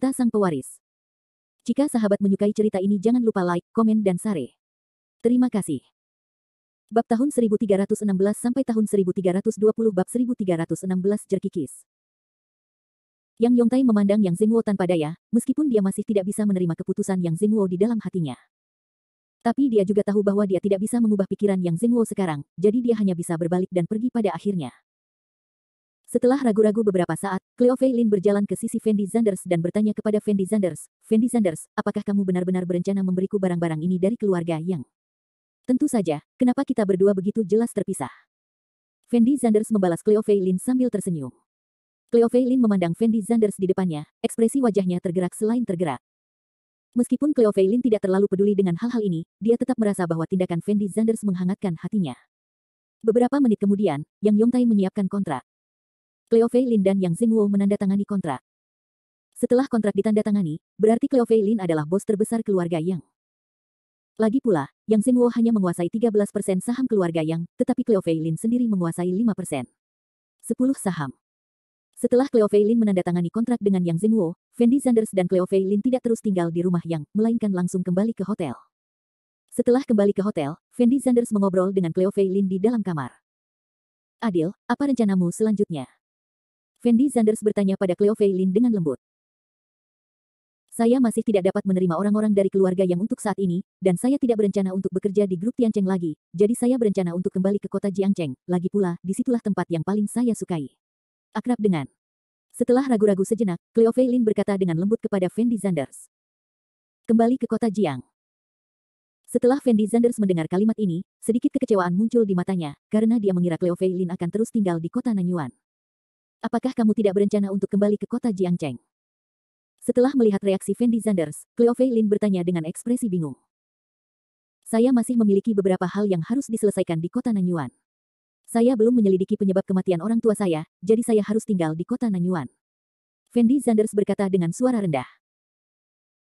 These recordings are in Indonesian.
Cinta Sang Pewaris. Jika sahabat menyukai cerita ini jangan lupa like, komen dan share. Terima kasih. Bab tahun 1316 sampai tahun 1320 bab 1316 Jerkikis. Yang Yongtai memandang Yang Zhenguo tanpa daya, meskipun dia masih tidak bisa menerima keputusan Yang Zhenguo di dalam hatinya. Tapi dia juga tahu bahwa dia tidak bisa mengubah pikiran Yang Zhenguo sekarang, jadi dia hanya bisa berbalik dan pergi pada akhirnya. Setelah ragu-ragu beberapa saat, Cleo Fei Lin berjalan ke sisi Fendi Zanders dan bertanya kepada Fendi Zanders, "Fendi Zanders, apakah kamu benar-benar berencana memberiku barang-barang ini dari keluarga Yang?" "Tentu saja, kenapa kita berdua begitu jelas terpisah?" Fendi Zanders membalas Cleo Fei Lin sambil tersenyum. Cleo Fei Lin memandang Fendi Zanders di depannya, ekspresi wajahnya tergerak selain tergerak. Meskipun Cleo Fei Lin tidak terlalu peduli dengan hal-hal ini, dia tetap merasa bahwa tindakan Fendi Zanders menghangatkan hatinya. Beberapa menit kemudian, Yang Yongtai menyiapkan kontrak. Cleo Fei Lin dan Yang Zhenguo menandatangani kontrak. Setelah kontrak ditandatangani, berarti Cleo Fei Lin adalah bos terbesar keluarga Yang. Lagi pula, Yang Zhenguo hanya menguasai 13% saham keluarga Yang, tetapi Cleo Fei Lin sendiri menguasai 5%. 10 saham. Setelah Cleo Fei Lin menandatangani kontrak dengan Yang Zhenguo, Fendi Zanders dan Cleo Fei Lin tidak terus tinggal di rumah Yang, melainkan langsung kembali ke hotel. Setelah kembali ke hotel, Fendi Zanders mengobrol dengan Cleo Fei Lin di dalam kamar. "Adil, apa rencanamu selanjutnya?" Fendi Zanders bertanya pada Cleo Fei Lin dengan lembut. "Saya masih tidak dapat menerima orang-orang dari keluarga Yang untuk saat ini, dan saya tidak berencana untuk bekerja di grup Tiancheng lagi, jadi saya berencana untuk kembali ke kota Jiangcheng, lagi pula, disitulah tempat yang paling saya sukai. Akrab dengan." Setelah ragu-ragu sejenak, Cleo Fei Lin berkata dengan lembut kepada Fendi Zanders. "Kembali ke kota Jiang." Setelah Fendi Zanders mendengar kalimat ini, sedikit kekecewaan muncul di matanya, karena dia mengira Cleo Fei Lin akan terus tinggal di kota Nanyuan. "Apakah kamu tidak berencana untuk kembali ke kota Jiangcheng?" Setelah melihat reaksi Fendi Zanders, Cleo Fei Lin bertanya dengan ekspresi bingung. "Saya masih memiliki beberapa hal yang harus diselesaikan di kota Nanyuan. Saya belum menyelidiki penyebab kematian orang tua saya, jadi saya harus tinggal di kota Nanyuan." Fendi Zanders berkata dengan suara rendah.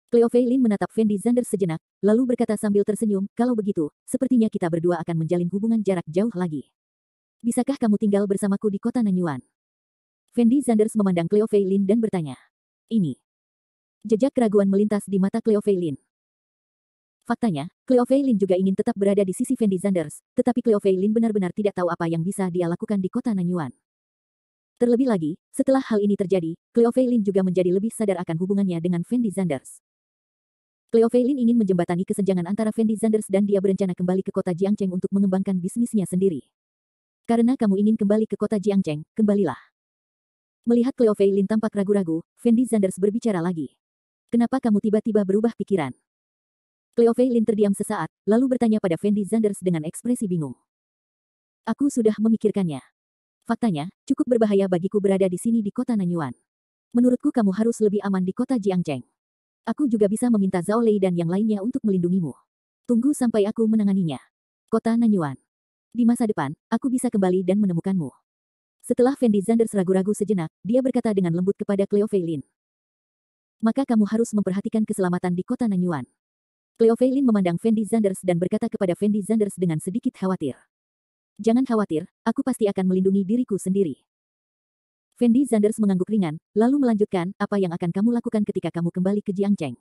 Cleo Fei Lin menatap Fendi Zanders sejenak, lalu berkata sambil tersenyum, "Kalau begitu, sepertinya kita berdua akan menjalin hubungan jarak jauh lagi. Bisakah kamu tinggal bersamaku di kota Nanyuan?" Fendi Zanders memandang Cleo Fei Lin dan bertanya. Ini. Jejak keraguan melintas di mata Cleo Fei Lin. Faktanya, Cleo Fei Lin juga ingin tetap berada di sisi Fendi Zanders, tetapi Cleo Fei Lin benar-benar tidak tahu apa yang bisa dia lakukan di kota Nanyuan. Terlebih lagi, setelah hal ini terjadi, Cleo Fei Lin juga menjadi lebih sadar akan hubungannya dengan Fendi Zanders. Cleo Fei Lin ingin menjembatani kesenjangan antara Fendi Zanders dan dia berencana kembali ke kota Jiangcheng untuk mengembangkan bisnisnya sendiri. "Karena kamu ingin kembali ke kota Jiangcheng, kembalilah." Melihat Cleo Fei Lin tampak ragu-ragu, Fendi Zanders berbicara lagi. "Kenapa kamu tiba-tiba berubah pikiran?" Cleo Fei Lin terdiam sesaat, lalu bertanya pada Fendi Zanders dengan ekspresi bingung. "Aku sudah memikirkannya. Faktanya, cukup berbahaya bagiku berada di sini di kota Nanyuan. Menurutku kamu harus lebih aman di kota Jiangcheng. Aku juga bisa meminta Zhao Lei dan yang lainnya untuk melindungimu. Tunggu sampai aku menanganinya. Kota Nanyuan. Di masa depan, aku bisa kembali dan menemukanmu." Setelah Fendi Zanders ragu-ragu sejenak, dia berkata dengan lembut kepada Cleo Fei Lin. "Maka kamu harus memperhatikan keselamatan di kota Nanyuan." Cleo Fei Lin memandang Fendi Zanders dan berkata kepada Fendi Zanders dengan sedikit khawatir. "Jangan khawatir, aku pasti akan melindungi diriku sendiri." Fendi Zanders mengangguk ringan, lalu melanjutkan, "Apa yang akan kamu lakukan ketika kamu kembali ke Jiangcheng?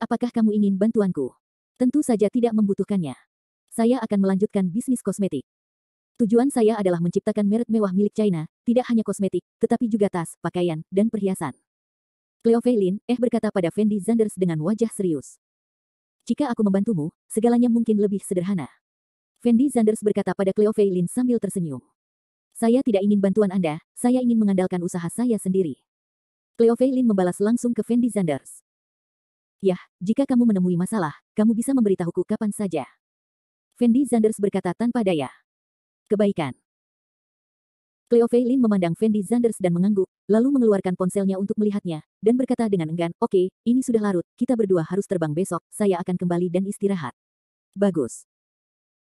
Apakah kamu ingin bantuanku?" "Tentu saja tidak membutuhkannya. Saya akan melanjutkan bisnis kosmetik. Tujuan saya adalah menciptakan merek mewah milik China, tidak hanya kosmetik, tetapi juga tas, pakaian, dan perhiasan." Cleo Fei Lin berkata pada Fendi Zanders dengan wajah serius. "Jika aku membantumu, segalanya mungkin lebih sederhana." Fendi Zanders berkata pada Cleo Fei Lin sambil tersenyum. "Saya tidak ingin bantuan Anda, saya ingin mengandalkan usaha saya sendiri." Cleo Fei Lin membalas langsung ke Fendi Zanders. "Yah, jika kamu menemui masalah, kamu bisa memberitahuku kapan saja." Fendi Zanders berkata tanpa daya. "Kebaikan." Cleo Fei Lin memandang Fendi Zanders dan mengangguk, lalu mengeluarkan ponselnya untuk melihatnya, dan berkata dengan enggan, "Oke, ini sudah larut, kita berdua harus terbang besok, saya akan kembali dan istirahat." "Bagus."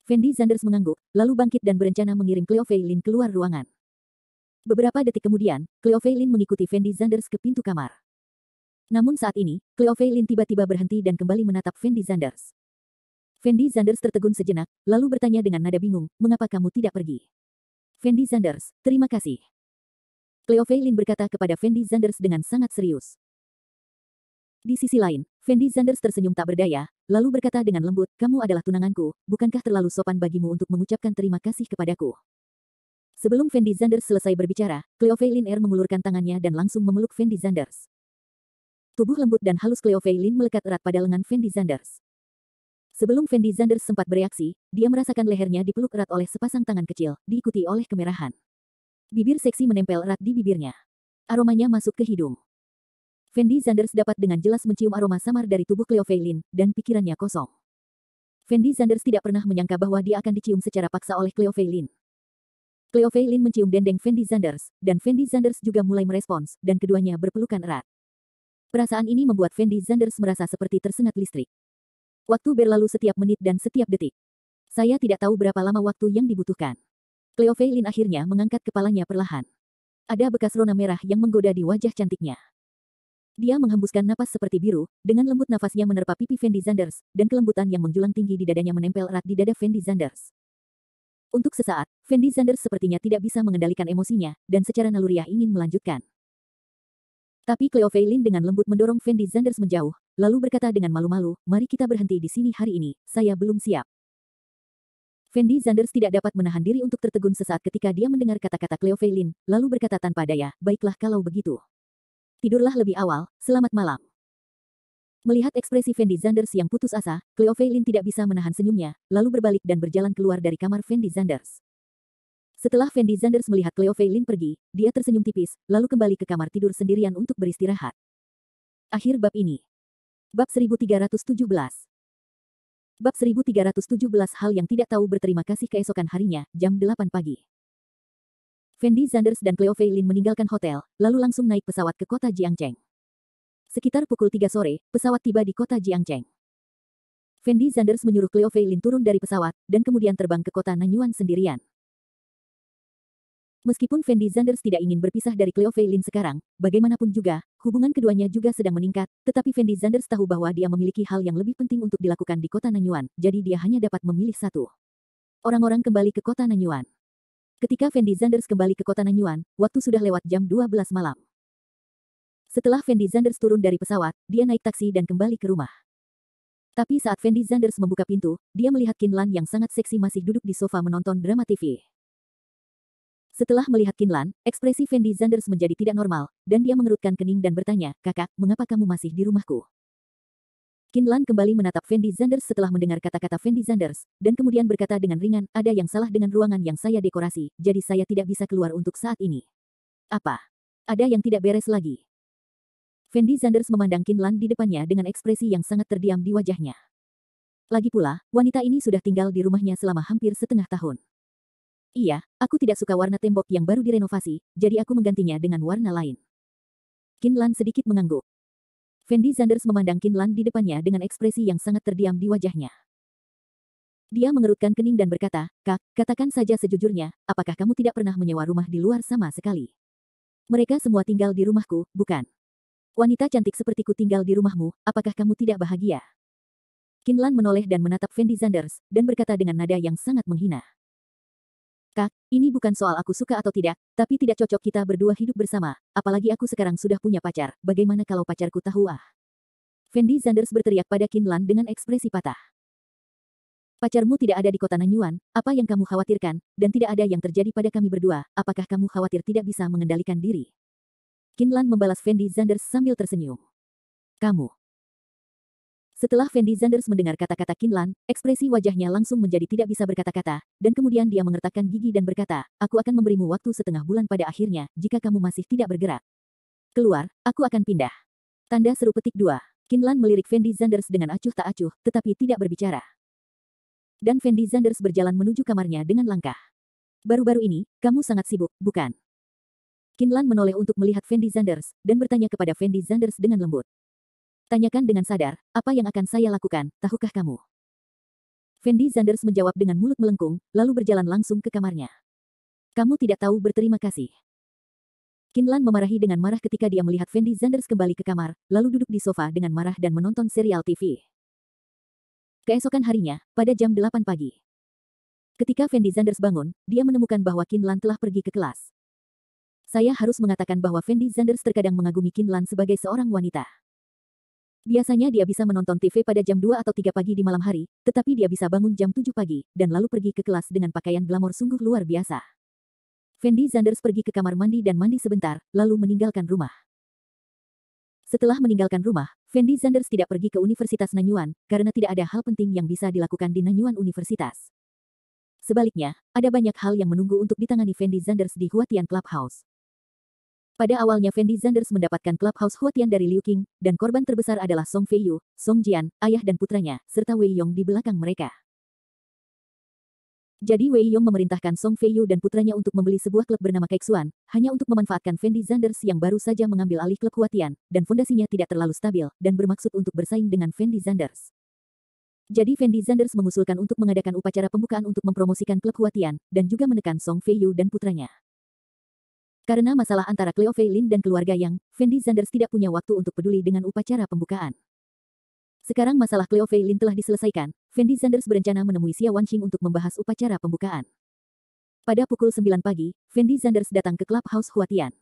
Fendi Zanders mengangguk, lalu bangkit dan berencana mengirim Cleo Fei Lin keluar ruangan. Beberapa detik kemudian, Cleo Fei Lin mengikuti Fendi Zanders ke pintu kamar. Namun saat ini, Cleo Fei Lin tiba-tiba berhenti dan kembali menatap Fendi Zanders. Fendi Zanders tertegun sejenak, lalu bertanya dengan nada bingung, "Mengapa kamu tidak pergi?" "Fendi Zanders, terima kasih." Cleo Fei Lin berkata kepada Fendi Zanders dengan sangat serius. Di sisi lain, Fendi Zanders tersenyum tak berdaya, lalu berkata dengan lembut, kamu adalah tunanganku, bukankah terlalu sopan bagimu untuk mengucapkan terima kasih kepadaku? Sebelum Fendi Zanders selesai berbicara, Cleophilin R mengulurkan tangannya dan langsung memeluk Fendi Zanders. Tubuh lembut dan halus Cleophilin melekat erat pada lengan Fendi Zanders. Sebelum Fendi Zanders sempat bereaksi, dia merasakan lehernya dipeluk erat oleh sepasang tangan kecil, diikuti oleh kemerahan. Bibir seksi menempel erat di bibirnya. Aromanya masuk ke hidung. Fendi Zanders dapat dengan jelas mencium aroma samar dari tubuh Cleophilin, dan pikirannya kosong. Fendi Zanders tidak pernah menyangka bahwa dia akan dicium secara paksa oleh Cleophilin. Cleophilin mencium dendeng Fendi Zanders, dan Fendi Zanders juga mulai merespons, dan keduanya berpelukan erat. Perasaan ini membuat Fendi Zanders merasa seperti tersengat listrik. Waktu berlalu setiap menit dan setiap detik. Saya tidak tahu berapa lama waktu yang dibutuhkan. Cleophilin akhirnya mengangkat kepalanya perlahan. Ada bekas rona merah yang menggoda di wajah cantiknya. Dia menghembuskan napas seperti biru, dengan lembut nafasnya menerpa pipi Fendi Zanders, dan kelembutan yang menjulang tinggi di dadanya menempel erat di dada Fendi Zanders. Untuk sesaat, Fendi Zanders sepertinya tidak bisa mengendalikan emosinya, dan secara naluriah ingin melanjutkan. Tapi Cleophilin dengan lembut mendorong Fendi Zanders menjauh, lalu berkata dengan malu-malu, mari kita berhenti di sini hari ini, saya belum siap. Fendi Zanders tidak dapat menahan diri untuk tertegun sesaat ketika dia mendengar kata-kata Cleophilin, lalu berkata tanpa daya, baiklah kalau begitu. Tidurlah lebih awal, selamat malam. Melihat ekspresi Fendi Zanders yang putus asa, Cleophilin tidak bisa menahan senyumnya, lalu berbalik dan berjalan keluar dari kamar Fendi Zanders. Setelah Fendi Zanders melihat Cleophilin pergi, dia tersenyum tipis, lalu kembali ke kamar tidur sendirian untuk beristirahat. Akhir bab ini. Bab 1317. Bab 1317 hal yang tidak tahu berterima kasih keesokan harinya, jam 8 pagi. Fendi Zanders dan Cleophilin meninggalkan hotel, lalu langsung naik pesawat ke kota Jiangcheng. Sekitar pukul 3 sore, pesawat tiba di kota Jiangcheng. Fendi Zanders menyuruh Cleophilin turun dari pesawat, dan kemudian terbang ke kota Nanyuan sendirian. Meskipun Fendi Zanders tidak ingin berpisah dari Cleophilin sekarang, bagaimanapun juga, hubungan keduanya juga sedang meningkat, tetapi Fendi Zanders tahu bahwa dia memiliki hal yang lebih penting untuk dilakukan di kota Nanyuan, jadi dia hanya dapat memilih satu. Orang-orang kembali ke kota Nanyuan. Ketika Fendi Zanders kembali ke kota Nanyuan, waktu sudah lewat jam 12 malam. Setelah Fendi Zanders turun dari pesawat, dia naik taksi dan kembali ke rumah. Tapi saat Fendi Zanders membuka pintu, dia melihat Kinlan yang sangat seksi masih duduk di sofa menonton drama TV. Setelah melihat Kinlan, ekspresi Fendi Zanders menjadi tidak normal, dan dia mengerutkan kening dan bertanya, kakak, mengapa kamu masih di rumahku? Kinlan kembali menatap Fendi Zanders setelah mendengar kata-kata Fendi Zanders, dan kemudian berkata dengan ringan, ada yang salah dengan ruangan yang saya dekorasi, jadi saya tidak bisa keluar untuk saat ini. Apa? Ada yang tidak beres lagi. Fendi Zanders memandang Kinlan di depannya dengan ekspresi yang sangat terdiam di wajahnya. Lagi pula, wanita ini sudah tinggal di rumahnya selama hampir setengah tahun. Iya, aku tidak suka warna tembok yang baru direnovasi, jadi aku menggantinya dengan warna lain. Kinlan sedikit mengangguk. Fendi Zanders memandang Kinlan di depannya dengan ekspresi yang sangat terdiam di wajahnya. Dia mengerutkan kening dan berkata, Kak, katakan saja sejujurnya, apakah kamu tidak pernah menyewa rumah di luar sama sekali? Mereka semua tinggal di rumahku, bukan? Wanita cantik sepertiku tinggal di rumahmu, apakah kamu tidak bahagia? Kinlan menoleh dan menatap Fendi Zanders, dan berkata dengan nada yang sangat menghina. Kak, ini bukan soal aku suka atau tidak, tapi tidak cocok kita berdua hidup bersama, apalagi aku sekarang sudah punya pacar, bagaimana kalau pacarku tahu ah? Fendi Zanders berteriak pada Kinlan dengan ekspresi patah. Pacarmu tidak ada di kota Nanyuan, apa yang kamu khawatirkan, dan tidak ada yang terjadi pada kami berdua, apakah kamu khawatir tidak bisa mengendalikan diri? Kinlan membalas Fendi Zanders sambil tersenyum. Kamu. Setelah Fendi Zanders mendengar kata-kata Kinlan, ekspresi wajahnya langsung menjadi tidak bisa berkata-kata, dan kemudian dia mengertakkan gigi dan berkata, aku akan memberimu waktu setengah bulan pada akhirnya, jika kamu masih tidak bergerak. Keluar, aku akan pindah. Tanda seru petik 2. Kinlan melirik Fendi Zanders dengan acuh tak acuh, tetapi tidak berbicara. Dan Fendi Zanders berjalan menuju kamarnya dengan langkah. Baru-baru ini, kamu sangat sibuk, bukan? Kinlan menoleh untuk melihat Fendi Zanders, dan bertanya kepada Fendi Zanders dengan lembut. Tanyakan dengan sadar, apa yang akan saya lakukan, tahukah kamu? Fendi Zanders menjawab dengan mulut melengkung, lalu berjalan langsung ke kamarnya. Kamu tidak tahu berterima kasih. Kinlan memarahi dengan marah ketika dia melihat Fendi Zanders kembali ke kamar, lalu duduk di sofa dengan marah dan menonton serial TV. Keesokan harinya, pada jam 8 pagi. Ketika Fendi Zanders bangun, dia menemukan bahwa Kinlan telah pergi ke kelas. Saya harus mengatakan bahwa Fendi Zanders terkadang mengagumi Kinlan sebagai seorang wanita. Biasanya dia bisa menonton TV pada jam 2 atau 3 pagi di malam hari, tetapi dia bisa bangun jam 7 pagi, dan lalu pergi ke kelas dengan pakaian glamor sungguh luar biasa. Fendi Zanders pergi ke kamar mandi dan mandi sebentar, lalu meninggalkan rumah. Setelah meninggalkan rumah, Fendi Zanders tidak pergi ke Universitas Nanyuan, karena tidak ada hal penting yang bisa dilakukan di Nanyuan Universitas. Sebaliknya, ada banyak hal yang menunggu untuk ditangani Fendi Zanders di Huatian Clubhouse. Pada awalnya Fendi Zanders mendapatkan Clubhouse Huatian dari Liu Qing, dan korban terbesar adalah Song Feiyu, Song Jian, ayah dan putranya, serta Wei Yong di belakang mereka. Jadi Wei Yong memerintahkan Song Feiyu dan putranya untuk membeli sebuah klub bernama Kexuan, hanya untuk memanfaatkan Fendi Zanders yang baru saja mengambil alih klub Huatian, dan fondasinya tidak terlalu stabil, dan bermaksud untuk bersaing dengan Fendi Zanders. Jadi Fendi Zanders mengusulkan untuk mengadakan upacara pembukaan untuk mempromosikan klub Huatian, dan juga menekan Song Feiyu dan putranya. Karena masalah antara Cleo Fei Lin dan keluarga Yang, Fendi Zanders tidak punya waktu untuk peduli dengan upacara pembukaan. Sekarang masalah Cleo Fei Lin telah diselesaikan, Fendi Zanders berencana menemui Xia Wanqing untuk membahas upacara pembukaan. Pada pukul 9 pagi, Fendi Zanders datang ke Clubhouse Huatian.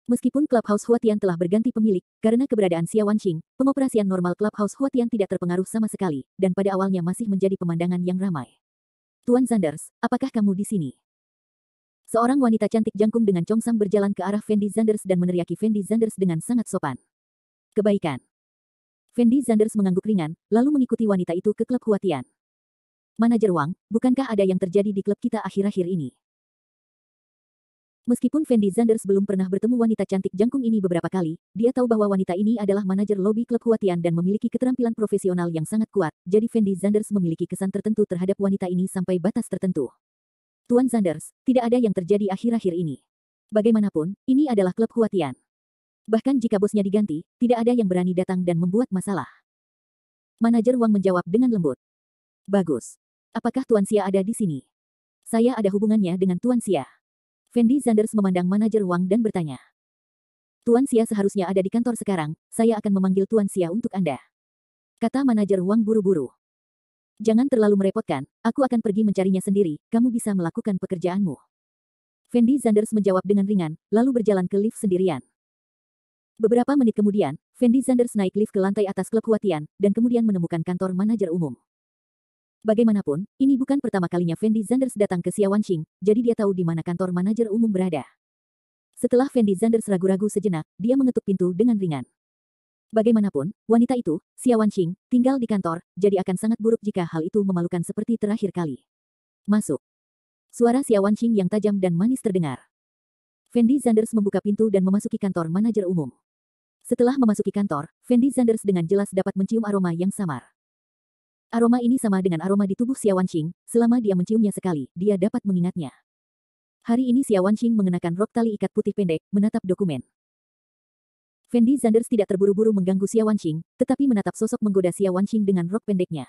Meskipun Clubhouse Huatian telah berganti pemilik, karena keberadaan Xia Wanqing, pengoperasian normal Clubhouse Huatian tidak terpengaruh sama sekali, dan pada awalnya masih menjadi pemandangan yang ramai. Tuan Zanders, apakah kamu di sini? Seorang wanita cantik jangkung dengan congsam berjalan ke arah Fendi Zanders dan meneriaki Fendi Zanders dengan sangat sopan. Kebaikan. Fendi Zanders mengangguk ringan, lalu mengikuti wanita itu ke klub Huatian. Manajer Wang, bukankah ada yang terjadi di klub kita akhir-akhir ini? Meskipun Fendi Zanders belum pernah bertemu wanita cantik jangkung ini beberapa kali, dia tahu bahwa wanita ini adalah manajer lobi klub Huatian dan memiliki keterampilan profesional yang sangat kuat, jadi Fendi Zanders memiliki kesan tertentu terhadap wanita ini sampai batas tertentu. Tuan Zanders, tidak ada yang terjadi akhir-akhir ini. Bagaimanapun, ini adalah klub Huatian. Bahkan jika bosnya diganti, tidak ada yang berani datang dan membuat masalah. Manajer Wang menjawab dengan lembut. Bagus. Apakah Tuan Xia ada di sini? Saya ada hubungannya dengan Tuan Xia. Fendi Zanders memandang manajer Wang dan bertanya. Tuan Xia seharusnya ada di kantor sekarang, saya akan memanggil Tuan Xia untuk Anda. Kata manajer Wang buru-buru. Jangan terlalu merepotkan, aku akan pergi mencarinya sendiri, kamu bisa melakukan pekerjaanmu. Fendi Zanders menjawab dengan ringan, lalu berjalan ke lift sendirian. Beberapa menit kemudian, Fendi Zanders naik lift ke lantai atas klub Huatian, dan kemudian menemukan kantor manajer umum. Bagaimanapun, ini bukan pertama kalinya Fendi Zanders datang ke Xia Wanqing, jadi dia tahu di mana kantor manajer umum berada. Setelah Fendi Zanders ragu-ragu sejenak, dia mengetuk pintu dengan ringan. Bagaimanapun, wanita itu, Xia Wanqing, tinggal di kantor, jadi akan sangat buruk jika hal itu memalukan seperti terakhir kali. Masuk. Suara Xia Wanqing yang tajam dan manis terdengar. Fendi Zanders membuka pintu dan memasuki kantor manajer umum. Setelah memasuki kantor, Fendi Zanders dengan jelas dapat mencium aroma yang samar. Aroma ini sama dengan aroma di tubuh Xia Wanqing, selama dia menciumnya sekali, dia dapat mengingatnya. Hari ini Xia Wanqing mengenakan rok tali ikat putih pendek, menatap dokumen. Fendi Zanders tidak terburu-buru mengganggu Xia Wanqing, tetapi menatap sosok menggoda Xia Wanqing dengan rok pendeknya.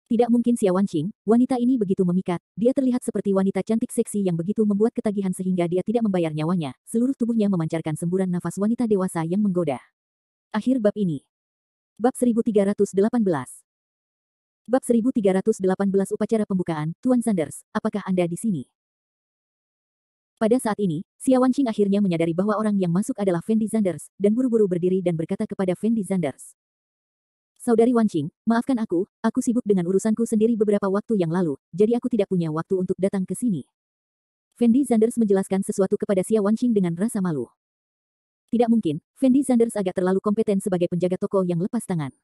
Tidak mungkin Xia Wanqing, wanita ini begitu memikat, dia terlihat seperti wanita cantik seksi yang begitu membuat ketagihan sehingga dia tidak membayar nyawanya, seluruh tubuhnya memancarkan semburan nafas wanita dewasa yang menggoda. Akhir bab ini. Bab 1318. Bab 1318 Upacara Pembukaan, Tuan Zanders, apakah Anda di sini? Pada saat ini, Xia Wanqing akhirnya menyadari bahwa orang yang masuk adalah Fendi Zanders, dan buru-buru berdiri dan berkata kepada Fendi Zanders. Saudari Wanqing, maafkan aku sibuk dengan urusanku sendiri beberapa waktu yang lalu, jadi aku tidak punya waktu untuk datang ke sini. Fendi Zanders menjelaskan sesuatu kepada Xia Wanqing dengan rasa malu. Tidak mungkin, Fendi Zanders agak terlalu kompeten sebagai penjaga toko yang lepas tangan.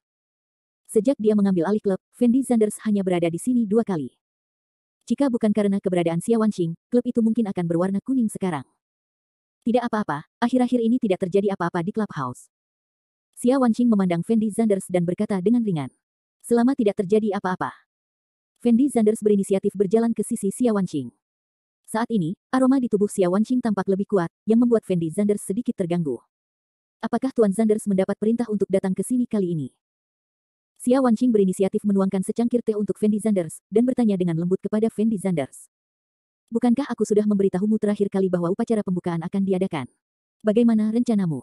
Sejak dia mengambil alih klub, Fendi Zanders hanya berada di sini 2 kali. Jika bukan karena keberadaan Xia Wanqing, klub itu mungkin akan berwarna kuning sekarang. Tidak apa-apa, akhir-akhir ini tidak terjadi apa-apa di clubhouse. Xia Wanqing memandang Fendi Zanders dan berkata dengan ringan. Selama tidak terjadi apa-apa. Fendi Zanders berinisiatif berjalan ke sisi Xia Wanqing. Saat ini, aroma di tubuh Xia Wanqing tampak lebih kuat, yang membuat Fendi Zanders sedikit terganggu. Apakah Tuan Zanders mendapat perintah untuk datang ke sini kali ini? Xia Wanqing berinisiatif menuangkan secangkir teh untuk Fendi Zanders, dan bertanya dengan lembut kepada Fendi Zanders. Bukankah aku sudah memberitahumu terakhir kali bahwa upacara pembukaan akan diadakan? Bagaimana rencanamu?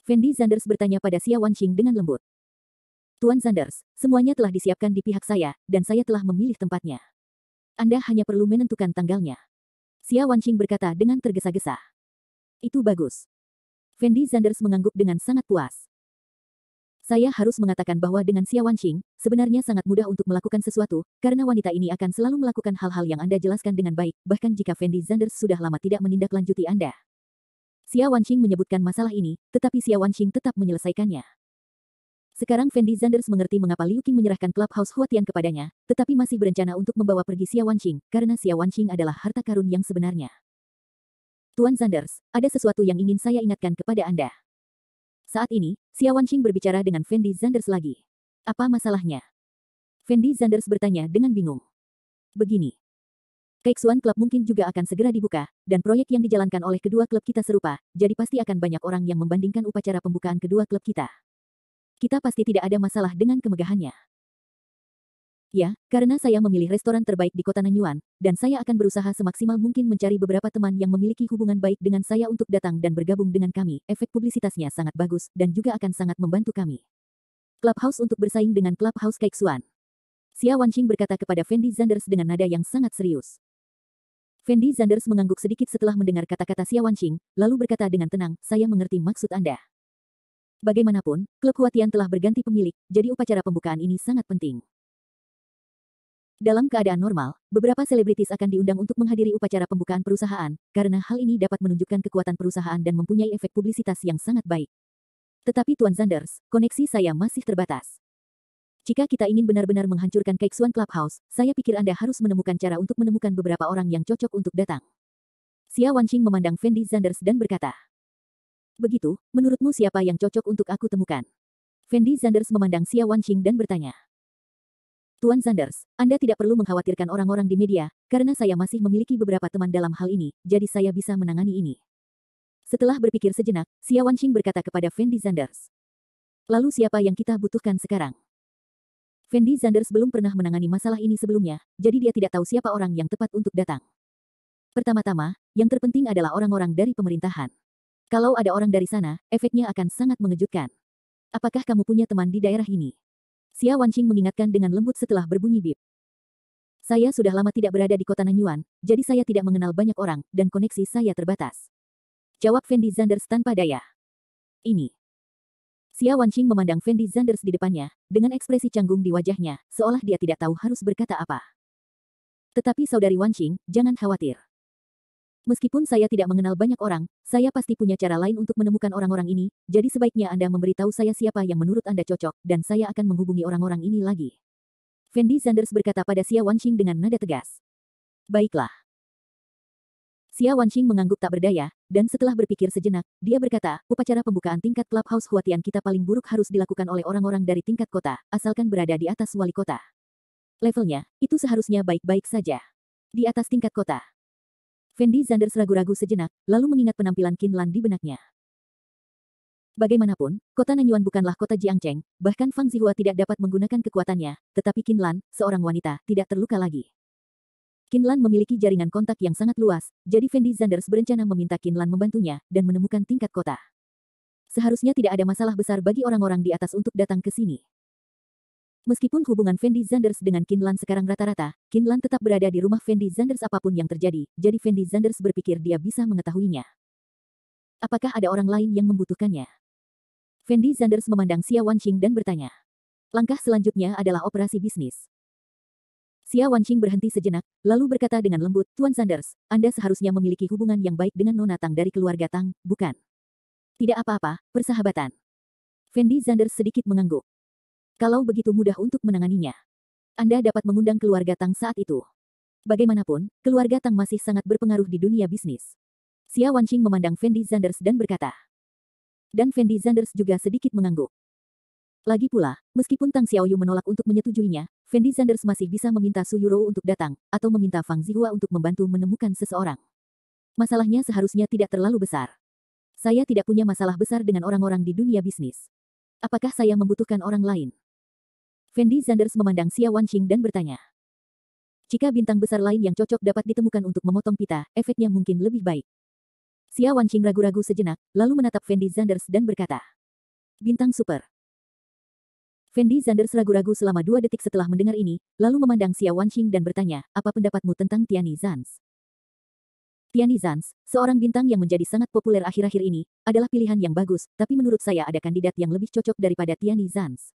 Fendi Zanders bertanya pada Xia Wanqing dengan lembut. Tuan Zanders, semuanya telah disiapkan di pihak saya, dan saya telah memilih tempatnya. Anda hanya perlu menentukan tanggalnya. Xia Wanqing berkata dengan tergesa-gesa. Itu bagus. Fendi Zanders mengangguk dengan sangat puas. Saya harus mengatakan bahwa dengan Xia Wanqing, sebenarnya sangat mudah untuk melakukan sesuatu, karena wanita ini akan selalu melakukan hal-hal yang Anda jelaskan dengan baik, bahkan jika Fendi Zanders sudah lama tidak menindaklanjuti Anda. Xia Wanqing menyebutkan masalah ini, tetapi Xia Wanqing tetap menyelesaikannya. Sekarang Fendi Zanders mengerti mengapa Liu Qing menyerahkan Clubhouse Huatian kepadanya, tetapi masih berencana untuk membawa pergi Xia Wanqing, karena Xia Wanqing adalah harta karun yang sebenarnya. Tuan Zanders, ada sesuatu yang ingin saya ingatkan kepada Anda. Saat ini, Xia Wanqing berbicara dengan Fendi Zanders lagi. Apa masalahnya? Fendi Zanders bertanya dengan bingung. Begini. Keixuan Club mungkin juga akan segera dibuka, dan proyek yang dijalankan oleh kedua klub kita serupa, jadi pasti akan banyak orang yang membandingkan upacara pembukaan kedua klub kita. Kita pasti tidak ada masalah dengan kemegahannya. Ya, karena saya memilih restoran terbaik di kota Nanyuan, dan saya akan berusaha semaksimal mungkin mencari beberapa teman yang memiliki hubungan baik dengan saya untuk datang dan bergabung dengan kami. Efek publisitasnya sangat bagus, dan juga akan sangat membantu kami. Clubhouse untuk bersaing dengan Clubhouse Keixuan. Xia Wanqing berkata kepada Fendi Zanders dengan nada yang sangat serius. Fendi Zanders mengangguk sedikit setelah mendengar kata-kata Xia Wanqing, lalu berkata dengan tenang, saya mengerti maksud Anda. Bagaimanapun, klub Huatian telah berganti pemilik, jadi upacara pembukaan ini sangat penting. Dalam keadaan normal, beberapa selebritis akan diundang untuk menghadiri upacara pembukaan perusahaan, karena hal ini dapat menunjukkan kekuatan perusahaan dan mempunyai efek publisitas yang sangat baik. Tetapi Tuan Zanders, koneksi saya masih terbatas. Jika kita ingin benar-benar menghancurkan Keixuan Clubhouse, saya pikir Anda harus menemukan cara untuk menemukan beberapa orang yang cocok untuk datang. Xia Wanqing memandang Fendi Zanders dan berkata, begitu, menurutmu siapa yang cocok untuk aku temukan? Fendi Zanders memandang Xia Wanqing dan bertanya, Tuan Zanders, Anda tidak perlu mengkhawatirkan orang-orang di media, karena saya masih memiliki beberapa teman dalam hal ini, jadi saya bisa menangani ini. Setelah berpikir sejenak, Xia Wanqing berkata kepada Fendi Zanders. Lalu siapa yang kita butuhkan sekarang? Fendi Zanders belum pernah menangani masalah ini sebelumnya, jadi dia tidak tahu siapa orang yang tepat untuk datang. Pertama-tama, yang terpenting adalah orang-orang dari pemerintahan. Kalau ada orang dari sana, efeknya akan sangat mengejutkan. Apakah kamu punya teman di daerah ini? Xia Wanqing mengingatkan dengan lembut setelah berbunyi bip. Saya sudah lama tidak berada di kota Nanyuan, jadi saya tidak mengenal banyak orang, dan koneksi saya terbatas. Jawab Fendi Zanders tanpa daya. Ini. Xia Wanqing memandang Fendi Zanders di depannya, dengan ekspresi canggung di wajahnya, seolah dia tidak tahu harus berkata apa. Tetapi saudari Wanqing, jangan khawatir. Meskipun saya tidak mengenal banyak orang, saya pasti punya cara lain untuk menemukan orang-orang ini, jadi sebaiknya Anda memberitahu saya siapa yang menurut Anda cocok, dan saya akan menghubungi orang-orang ini lagi. Fendi Zanders berkata pada Xia Wanqing dengan nada tegas. Baiklah. Xia Wanqing mengangguk tak berdaya, dan setelah berpikir sejenak, dia berkata, upacara pembukaan tingkat Clubhouse Huatian kita paling buruk harus dilakukan oleh orang-orang dari tingkat kota, asalkan berada di atas wali kota. Levelnya, itu seharusnya baik-baik saja. Di atas tingkat kota. Fendi Zanders ragu-ragu sejenak, lalu mengingat penampilan Qin Lan di benaknya. Bagaimanapun, kota Nanyuan bukanlah kota Jiangcheng, bahkan Fang Zihua tidak dapat menggunakan kekuatannya, tetapi Qin Lan, seorang wanita, tidak terluka lagi. Qin Lan memiliki jaringan kontak yang sangat luas, jadi Fendi Zanders berencana meminta Qin Lan membantunya, dan menemukan tingkat kota. Seharusnya tidak ada masalah besar bagi orang-orang di atas untuk datang ke sini. Meskipun hubungan Fendi Zanders dengan Qin Lan sekarang rata-rata, Qin Lan tetap berada di rumah Fendi Zanders apapun yang terjadi, jadi Fendi Zanders berpikir dia bisa mengetahuinya. Apakah ada orang lain yang membutuhkannya? Fendi Zanders memandang Xia Wanqing dan bertanya. Langkah selanjutnya adalah operasi bisnis. Xia Wanqing berhenti sejenak, lalu berkata dengan lembut, Tuan Zanders, Anda seharusnya memiliki hubungan yang baik dengan Nona Tang dari keluarga Tang, bukan? Tidak apa-apa, persahabatan. Fendi Zanders sedikit mengangguk. Kalau begitu mudah untuk menanganinya, Anda dapat mengundang keluarga Tang saat itu. Bagaimanapun, keluarga Tang masih sangat berpengaruh di dunia bisnis. Xia Wanqing memandang Fendi Zanders dan berkata. Dan Fendi Zanders juga sedikit mengangguk. Lagi pula, meskipun Tang Xiaoyu menolak untuk menyetujuinya, Fendi Zanders masih bisa meminta Su Yuro untuk datang, atau meminta Fang Zihua untuk membantu menemukan seseorang. Masalahnya seharusnya tidak terlalu besar. Saya tidak punya masalah besar dengan orang-orang di dunia bisnis. Apakah saya membutuhkan orang lain? Fendi Zanders memandang Xia Wanqing dan bertanya. Jika bintang besar lain yang cocok dapat ditemukan untuk memotong pita, efeknya mungkin lebih baik. Xia Wanqing ragu-ragu sejenak, lalu menatap Fendi Zanders dan berkata. Bintang super. Fendi Zanders ragu-ragu selama 2 detik setelah mendengar ini, lalu memandang Xia Wanqing dan bertanya, apa pendapatmu tentang Tiani Zans? Tiani Zans, seorang bintang yang menjadi sangat populer akhir-akhir ini, adalah pilihan yang bagus, tapi menurut saya ada kandidat yang lebih cocok daripada Tiani Zans.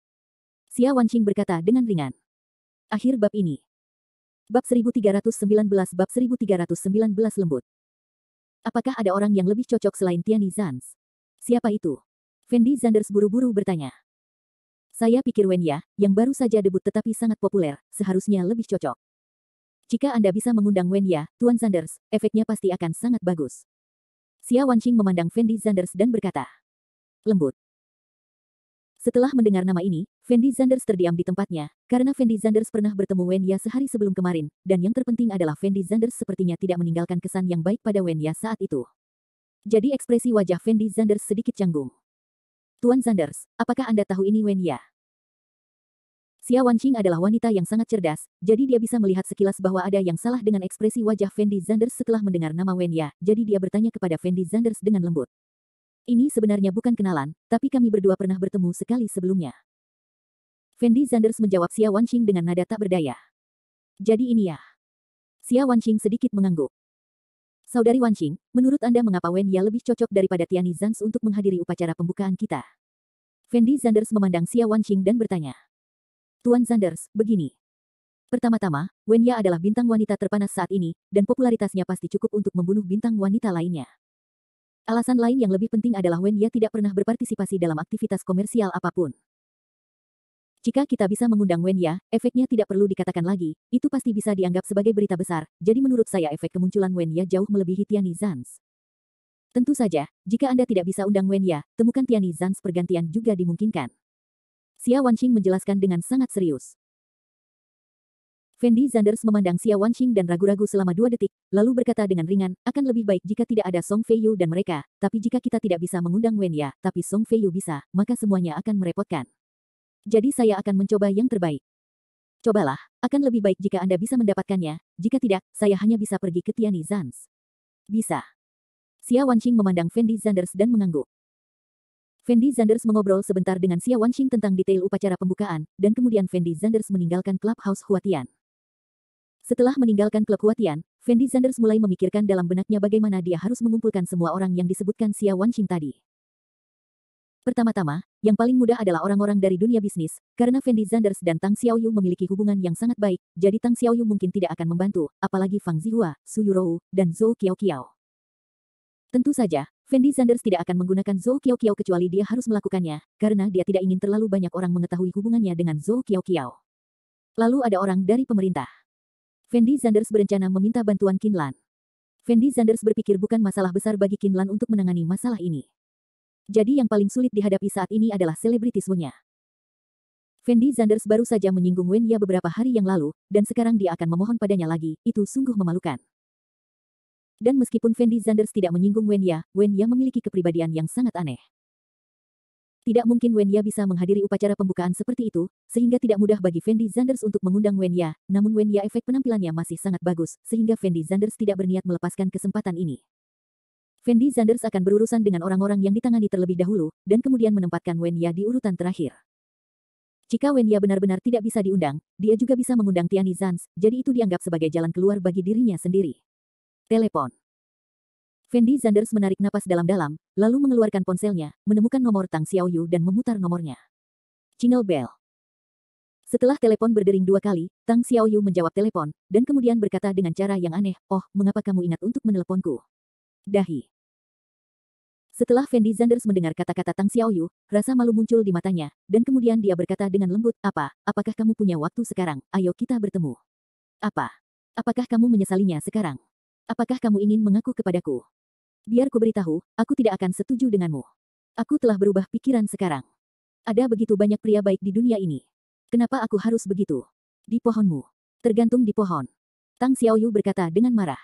Xia Wanqing berkata dengan ringan. Akhir bab ini. Bab 1319 Bab 1319 lembut. Apakah ada orang yang lebih cocok selain Tiani Zans? Siapa itu? Fendi Zanders buru-buru bertanya. Saya pikir Wen Ya, yang baru saja debut tetapi sangat populer, seharusnya lebih cocok. Jika Anda bisa mengundang Wen Ya, Tuan Zanders, efeknya pasti akan sangat bagus. Xia Wanqing memandang Fendi Zanders dan berkata. Lembut. Setelah mendengar nama ini, Fendi Zanders terdiam di tempatnya, karena Fendi Zanders pernah bertemu Wen Ya sehari sebelum kemarin, dan yang terpenting adalah Fendi Zanders sepertinya tidak meninggalkan kesan yang baik pada Wen Ya saat itu. Jadi ekspresi wajah Fendi Zanders sedikit canggung. Tuan Zanders, apakah Anda tahu ini Wen Ya? Xia Wanqing adalah wanita yang sangat cerdas, jadi dia bisa melihat sekilas bahwa ada yang salah dengan ekspresi wajah Fendi Zanders setelah mendengar nama Wen Ya, jadi dia bertanya kepada Fendi Zanders dengan lembut. Ini sebenarnya bukan kenalan, tapi kami berdua pernah bertemu sekali sebelumnya. Fendi Zanders menjawab Xia Wanqing dengan nada tak berdaya. Jadi ini ya. Xia Wanqing sedikit mengangguk. Saudari Wanqing, menurut Anda mengapa Wen Ya lebih cocok daripada Tiani Zans untuk menghadiri upacara pembukaan kita? Fendi Zanders memandang Xia Wanqing dan bertanya. Tuan Zanders, begini. Pertama-tama, Wen Ya adalah bintang wanita terpanas saat ini, dan popularitasnya pasti cukup untuk membunuh bintang wanita lainnya. Alasan lain yang lebih penting adalah Wen Ya tidak pernah berpartisipasi dalam aktivitas komersial apapun. Jika kita bisa mengundang Wen Ya, efeknya tidak perlu dikatakan lagi, itu pasti bisa dianggap sebagai berita besar, jadi menurut saya efek kemunculan Wen Ya jauh melebihi Tiani Zans. Tentu saja, jika Anda tidak bisa undang Wen Ya, temukan Tiani Zans pergantian juga dimungkinkan. Xia Wanqing menjelaskan dengan sangat serius. Fendi Zanders memandang Xia Wanqing dan ragu-ragu selama 2 detik, lalu berkata dengan ringan, akan lebih baik jika tidak ada Song Feiyu dan mereka, tapi jika kita tidak bisa mengundang Wen Ya, tapi Song Feiyu bisa, maka semuanya akan merepotkan. Jadi saya akan mencoba yang terbaik. Cobalah, akan lebih baik jika Anda bisa mendapatkannya, jika tidak, saya hanya bisa pergi ke Tiani Zans. Bisa. Xia Wanqing memandang Fendi Zanders dan mengangguk. Fendi Zanders mengobrol sebentar dengan Xia Wanqing tentang detail upacara pembukaan, dan kemudian Fendi Zanders meninggalkan Clubhouse Huatian. Setelah meninggalkan klub Huatian, Fendi Zanders mulai memikirkan dalam benaknya bagaimana dia harus mengumpulkan semua orang yang disebutkan Xia Wanqing tadi. Pertama-tama, yang paling mudah adalah orang-orang dari dunia bisnis, karena Fendi Zanders dan Tang Xiaoyu memiliki hubungan yang sangat baik, jadi Tang Xiaoyu mungkin tidak akan membantu, apalagi Fang Zihua, Su Yurou, dan Zhou Qiaoqiao. Tentu saja, Fendi Zanders tidak akan menggunakan Zhou Qiaoqiao kecuali dia harus melakukannya, karena dia tidak ingin terlalu banyak orang mengetahui hubungannya dengan Zhou Qiaoqiao. Lalu ada orang dari pemerintah. Fendi Zanders berencana meminta bantuan Qinlan. Fendi Zanders berpikir bukan masalah besar bagi Qinlan untuk menangani masalah ini. Jadi yang paling sulit dihadapi saat ini adalah selebritismenya. Fendi Zanders baru saja menyinggung Wen Ya beberapa hari yang lalu, dan sekarang dia akan memohon padanya lagi, itu sungguh memalukan. Dan meskipun Fendi Zanders tidak menyinggung Wen Ya memiliki kepribadian yang sangat aneh. Tidak mungkin Wen Ya bisa menghadiri upacara pembukaan seperti itu, sehingga tidak mudah bagi Fendi Zanders untuk mengundang Wen Ya, namun Wen Ya efek penampilannya masih sangat bagus, sehingga Fendi Zanders tidak berniat melepaskan kesempatan ini. Fendi Zanders akan berurusan dengan orang-orang yang ditangani terlebih dahulu, dan kemudian menempatkan Wen Ya di urutan terakhir. Jika Wen Ya benar-benar tidak bisa diundang, dia juga bisa mengundang Tiani Zans, jadi itu dianggap sebagai jalan keluar bagi dirinya sendiri. Telepon. Fendi Zanders menarik napas dalam-dalam, lalu mengeluarkan ponselnya, menemukan nomor Tang Xiaoyu dan memutar nomornya. Jingle bell. Setelah telepon berdering 2 kali, Tang Xiaoyu menjawab telepon, dan kemudian berkata dengan cara yang aneh, "Oh, mengapa kamu ingat untuk meneleponku?" Dahi. Setelah Fendi Zanders mendengar kata-kata Tang Xiaoyu, rasa malu muncul di matanya, dan kemudian dia berkata dengan lembut, apakah kamu punya waktu sekarang? Ayo kita bertemu. Apakah kamu menyesalinya sekarang? Apakah kamu ingin mengaku kepadaku? Biar ku beritahu, aku tidak akan setuju denganmu. Aku telah berubah pikiran sekarang. Ada begitu banyak pria baik di dunia ini. Kenapa aku harus begitu? Di pohonmu. Tergantung di pohon. Tang Xiaoyu berkata dengan marah.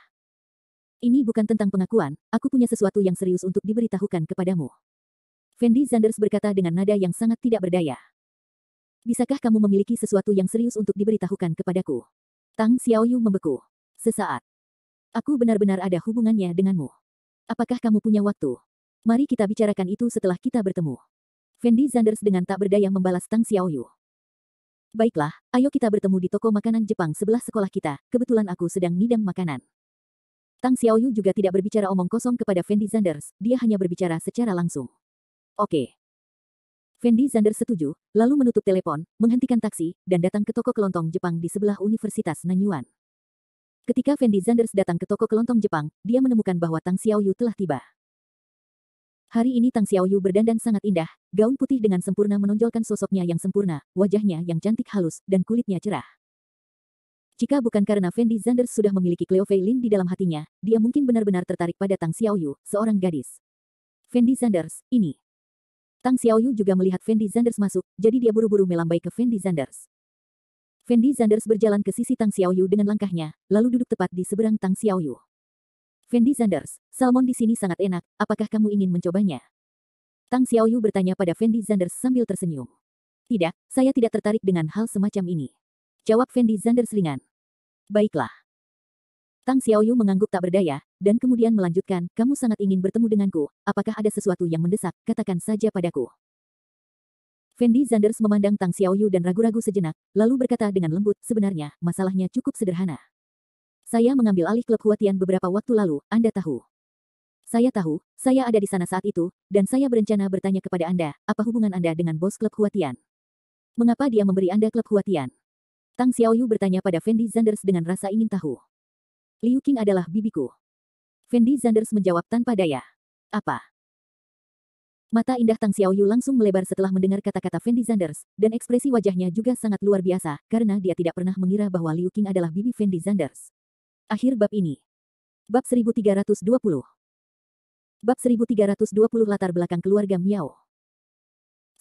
Ini bukan tentang pengakuan, aku punya sesuatu yang serius untuk diberitahukan kepadamu. Fendi Zanders berkata dengan nada yang sangat tidak berdaya. Bisakah kamu memiliki sesuatu yang serius untuk diberitahukan kepadaku? Tang Xiaoyu membeku. Sesaat. Aku benar-benar ada hubungannya denganmu. Apakah kamu punya waktu? Mari kita bicarakan itu setelah kita bertemu. Fendi Zanders dengan tak berdaya membalas Tang Xiaoyu. Baiklah, ayo kita bertemu di toko makanan Jepang sebelah sekolah kita, kebetulan aku sedang ngidam makanan. Tang Xiaoyu juga tidak berbicara omong kosong kepada Fendi Zanders, dia hanya berbicara secara langsung. Oke. Fendi Zanders setuju, lalu menutup telepon, menghentikan taksi, dan datang ke toko kelontong Jepang di sebelah Universitas Nanyuan. Ketika Fendi Zanders datang ke toko kelontong Jepang, dia menemukan bahwa Tang Xiaoyu telah tiba. Hari ini Tang Xiaoyu berdandan sangat indah, gaun putih dengan sempurna menonjolkan sosoknya yang sempurna, wajahnya yang cantik halus, dan kulitnya cerah. Jika bukan karena Fendi Zanders sudah memiliki Cleo Fei Lin di dalam hatinya, dia mungkin benar-benar tertarik pada Tang Xiaoyu, seorang gadis. Fendi Zanders, ini. Tang Xiaoyu juga melihat Fendi Zanders masuk, jadi dia buru-buru melambai ke Fendi Zanders. Fendi Zanders berjalan ke sisi Tang Xiaoyu dengan langkahnya, lalu duduk tepat di seberang Tang Xiaoyu. Fendi Zanders, salmon di sini sangat enak, apakah kamu ingin mencobanya? Tang Xiaoyu bertanya pada Fendi Zanders sambil tersenyum. Tidak, saya tidak tertarik dengan hal semacam ini. Jawab Fendi Zanders ringan. Baiklah. Tang Xiaoyu mengangguk tak berdaya, dan kemudian melanjutkan, kamu sangat ingin bertemu denganku, apakah ada sesuatu yang mendesak, katakan saja padaku. Fendi Zanders memandang Tang Xiaoyu dan ragu-ragu sejenak, lalu berkata dengan lembut, sebenarnya, masalahnya cukup sederhana. Saya mengambil alih klub Huatian beberapa waktu lalu, Anda tahu. Saya tahu, saya ada di sana saat itu, dan saya berencana bertanya kepada Anda, apa hubungan Anda dengan bos klub Huatian? Mengapa dia memberi Anda klub Huatian? Tang Xiaoyu bertanya pada Fendi Zanders dengan rasa ingin tahu. Liu Qing adalah bibiku. Fendi Zanders menjawab tanpa daya. Apa? Mata indah Tang Xiaoyu langsung melebar setelah mendengar kata-kata Fendi Zanders, dan ekspresi wajahnya juga sangat luar biasa, karena dia tidak pernah mengira bahwa Liu Qing adalah bibi Fendi Zanders. Akhir bab ini. Bab 1320. Bab 1320 latar belakang keluarga Miao.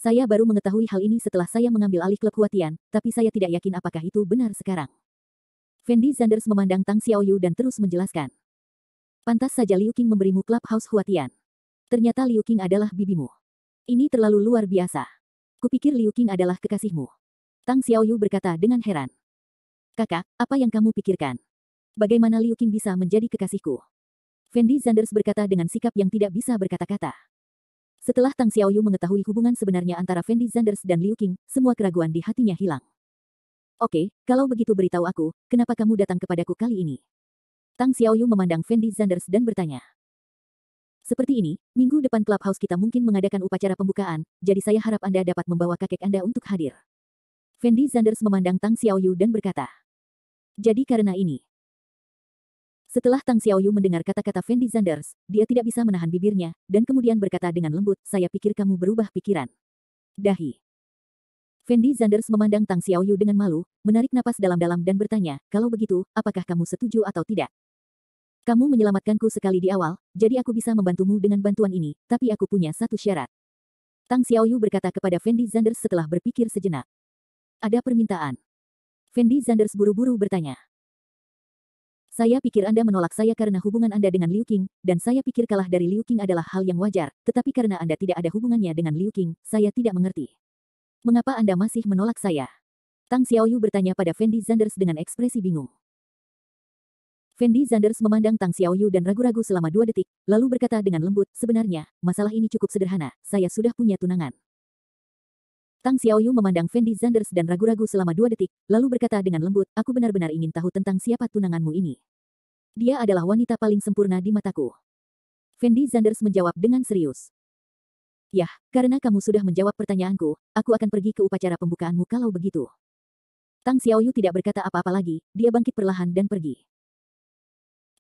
Saya baru mengetahui hal ini setelah saya mengambil alih klub Huatian, tapi saya tidak yakin apakah itu benar sekarang. Fendi Zanders memandang Tang Xiaoyu dan terus menjelaskan. Pantas saja Liu Qing memberimu clubhouse Huatian. Ternyata Liu Qing adalah bibimu. Ini terlalu luar biasa. Kupikir Liu Qing adalah kekasihmu. Tang Xiaoyu berkata dengan heran. Kakak, apa yang kamu pikirkan? Bagaimana Liu Qing bisa menjadi kekasihku? Fendi Zanders berkata dengan sikap yang tidak bisa berkata-kata. Setelah Tang Xiaoyu mengetahui hubungan sebenarnya antara Fendi Zanders dan Liu Qing, semua keraguan di hatinya hilang. Oke, kalau begitu beritahu aku, kenapa kamu datang kepadaku kali ini? Tang Xiaoyu memandang Fendi Zanders dan bertanya. Seperti ini, minggu depan clubhouse kita mungkin mengadakan upacara pembukaan, jadi saya harap Anda dapat membawa kakek Anda untuk hadir. Fendi Zanders memandang Tang Xiaoyu dan berkata. Jadi karena ini. Setelah Tang Xiaoyu mendengar kata-kata Fendi Zanders, dia tidak bisa menahan bibirnya, dan kemudian berkata dengan lembut, saya pikir kamu berubah pikiran. Dahi. Fendi Zanders memandang Tang Xiaoyu dengan malu, menarik napas dalam-dalam dan bertanya, kalau begitu, apakah kamu setuju atau tidak? Kamu menyelamatkanku sekali di awal, jadi aku bisa membantumu dengan bantuan ini, tapi aku punya satu syarat. Tang Xiaoyu berkata kepada Fendi Zanders setelah berpikir sejenak. Ada permintaan. Fendi Zanders buru-buru bertanya. Saya pikir Anda menolak saya karena hubungan Anda dengan Liu Qing, dan saya pikir kalah dari Liu Qing adalah hal yang wajar, tetapi karena Anda tidak ada hubungannya dengan Liu Qing, saya tidak mengerti. Mengapa Anda masih menolak saya? Tang Xiaoyu bertanya pada Fendi Zanders dengan ekspresi bingung. Fendi Zanders memandang Tang Xiaoyu dan ragu-ragu selama 2 detik, lalu berkata dengan lembut, sebenarnya, masalah ini cukup sederhana, saya sudah punya tunangan. Tang Xiaoyu memandang Fendi Zanders dan ragu-ragu selama 2 detik, lalu berkata dengan lembut, aku benar-benar ingin tahu tentang siapa tunanganmu ini. Dia adalah wanita paling sempurna di mataku. Fendi Zanders menjawab dengan serius. Yah, karena kamu sudah menjawab pertanyaanku, aku akan pergi ke upacara pembukaanmu kalau begitu. Tang Xiaoyu tidak berkata apa-apa lagi, dia bangkit perlahan dan pergi.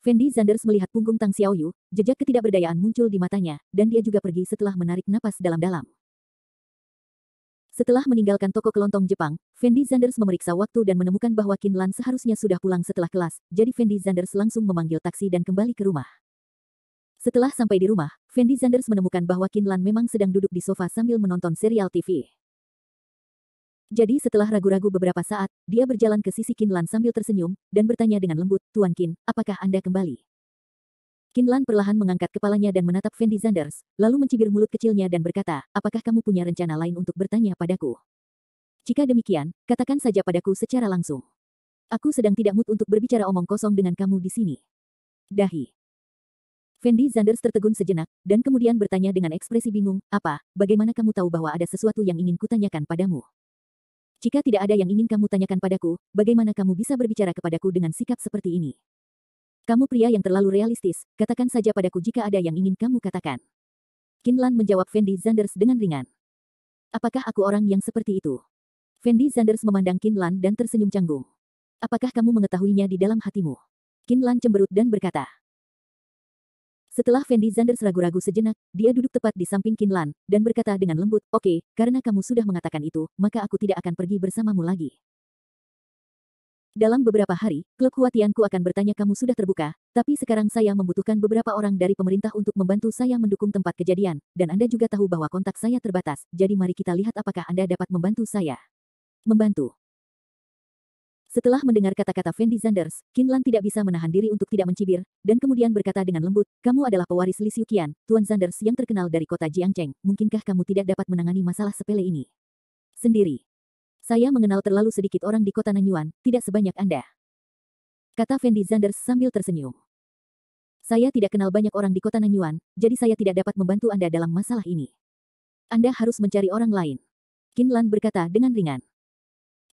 Fendi Zanders melihat punggung Tang Xiaoyu, jejak ketidakberdayaan muncul di matanya, dan dia juga pergi setelah menarik napas dalam-dalam. Setelah meninggalkan toko kelontong Jepang, Fendi Zanders memeriksa waktu dan menemukan bahwa Qin Lan seharusnya sudah pulang setelah kelas, jadi Fendi Zanders langsung memanggil taksi dan kembali ke rumah. Setelah sampai di rumah, Fendi Zanders menemukan bahwa Qin Lan memang sedang duduk di sofa sambil menonton serial TV. Jadi setelah ragu-ragu beberapa saat, dia berjalan ke sisi Qin Lan sambil tersenyum, dan bertanya dengan lembut, Tuan Qin, apakah Anda kembali? Qin Lan perlahan mengangkat kepalanya dan menatap Fendi Zanders, lalu mencibir mulut kecilnya dan berkata, apakah kamu punya rencana lain untuk bertanya padaku? Jika demikian, katakan saja padaku secara langsung. Aku sedang tidak mood untuk berbicara omong kosong dengan kamu di sini. Dahi. Fendi Zanders tertegun sejenak, dan kemudian bertanya dengan ekspresi bingung, apa, bagaimana kamu tahu bahwa ada sesuatu yang ingin kutanyakan padamu? Jika tidak ada yang ingin kamu tanyakan padaku, bagaimana kamu bisa berbicara kepadaku dengan sikap seperti ini? Kamu pria yang terlalu realistis, katakan saja padaku jika ada yang ingin kamu katakan. Qin Lan menjawab Fendi Zanders dengan ringan. Apakah aku orang yang seperti itu? Fendi Zanders memandang Qin Lan dan tersenyum canggung. Apakah kamu mengetahuinya di dalam hatimu? Qin Lan cemberut dan berkata. Setelah Fendi Zanders ragu-ragu sejenak, dia duduk tepat di samping Qin Lan, dan berkata dengan lembut, oke, karena kamu sudah mengatakan itu, maka aku tidak akan pergi bersamamu lagi. Dalam beberapa hari, klub Huatianku akan bertanya kamu sudah terbuka, tapi sekarang saya membutuhkan beberapa orang dari pemerintah untuk membantu saya mendukung tempat kejadian, dan Anda juga tahu bahwa kontak saya terbatas, jadi mari kita lihat apakah Anda dapat membantu saya. Membantu. Setelah mendengar kata-kata Fendi Zanders, Qin Lan tidak bisa menahan diri untuk tidak mencibir, dan kemudian berkata dengan lembut, kamu adalah pewaris Li Xiuqian, Tuan Zanders yang terkenal dari kota Jiangcheng, mungkinkah kamu tidak dapat menangani masalah sepele ini? Sendiri. Saya mengenal terlalu sedikit orang di kota Nanyuan, tidak sebanyak Anda. Kata Fendi Zanders sambil tersenyum. Saya tidak kenal banyak orang di kota Nanyuan, jadi saya tidak dapat membantu Anda dalam masalah ini. Anda harus mencari orang lain. Qin Lan berkata dengan ringan.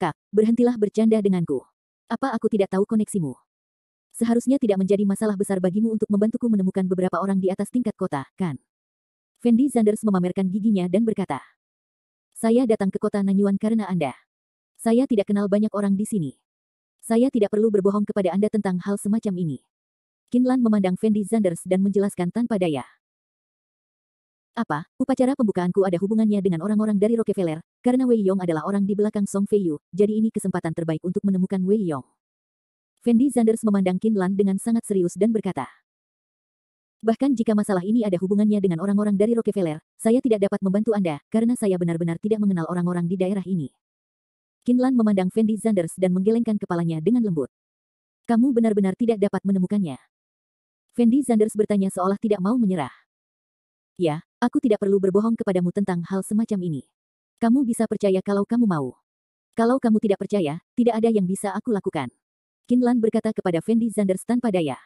Kak, berhentilah bercanda denganku. Apa aku tidak tahu koneksimu? Seharusnya tidak menjadi masalah besar bagimu untuk membantuku menemukan beberapa orang di atas tingkat kota, kan? Fendi Zanders memamerkan giginya dan berkata. Saya datang ke kota Nanyuan karena Anda. Saya tidak kenal banyak orang di sini. Saya tidak perlu berbohong kepada Anda tentang hal semacam ini. Qin Lan memandang Fendi Zanders dan menjelaskan tanpa daya. Apa, upacara pembukaanku ada hubungannya dengan orang-orang dari Rockefeller, karena Wei Yong adalah orang di belakang Song Feiyu, jadi ini kesempatan terbaik untuk menemukan Wei Yong. Fendi Zanders memandang Qin Lan dengan sangat serius dan berkata. Bahkan jika masalah ini ada hubungannya dengan orang-orang dari Rockefeller, saya tidak dapat membantu Anda, karena saya benar-benar tidak mengenal orang-orang di daerah ini. Qin Lan memandang Fendi Zanders dan menggelengkan kepalanya dengan lembut. Kamu benar-benar tidak dapat menemukannya. Fendi Zanders bertanya seolah tidak mau menyerah. Ya, aku tidak perlu berbohong kepadamu tentang hal semacam ini. Kamu bisa percaya kalau kamu mau. Kalau kamu tidak percaya, tidak ada yang bisa aku lakukan. Qin Lan berkata kepada Fendi Zanders tanpa daya.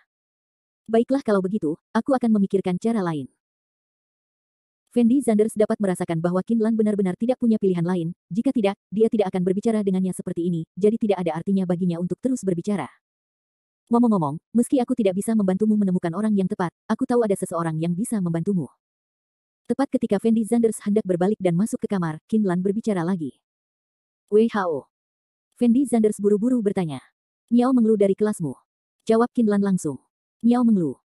Baiklah kalau begitu, aku akan memikirkan cara lain. Fendi Zanders dapat merasakan bahwa Qin Lan benar-benar tidak punya pilihan lain, jika tidak, dia tidak akan berbicara dengannya seperti ini, jadi tidak ada artinya baginya untuk terus berbicara. Ngomong-ngomong, meski aku tidak bisa membantumu menemukan orang yang tepat, aku tahu ada seseorang yang bisa membantumu. Tepat ketika Fendi Zanders hendak berbalik dan masuk ke kamar, Qin Lan berbicara lagi. Wei Hao. Fendi Zanders buru-buru bertanya. Miao Menglu dari kelasmu. Jawab Qin Lan langsung. Miao Menglu.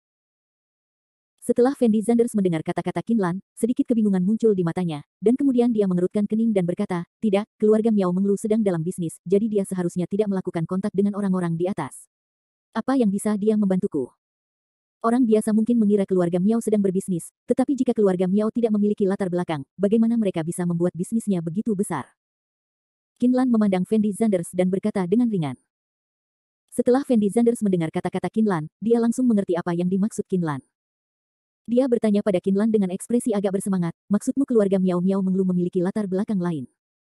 Setelah Fendi Zanders mendengar kata-kata Qin Lan, sedikit kebingungan muncul di matanya, dan kemudian dia mengerutkan kening dan berkata, tidak, keluarga Miao Menglu sedang dalam bisnis, jadi dia seharusnya tidak melakukan kontak dengan orang-orang di atas. Apa yang bisa dia membantuku? Orang biasa mungkin mengira keluarga Miao sedang berbisnis, tetapi jika keluarga Miao tidak memiliki latar belakang, bagaimana mereka bisa membuat bisnisnya begitu besar? Qin Lan memandang Fendi Zanders dan berkata dengan ringan. Setelah Fendi Zanders mendengar kata-kata Qin Lan, dia langsung mengerti apa yang dimaksud Qin Lan. Dia bertanya pada Qin Lan dengan ekspresi agak bersemangat, maksudmu keluarga Miao Miao Menglu memiliki latar belakang lain?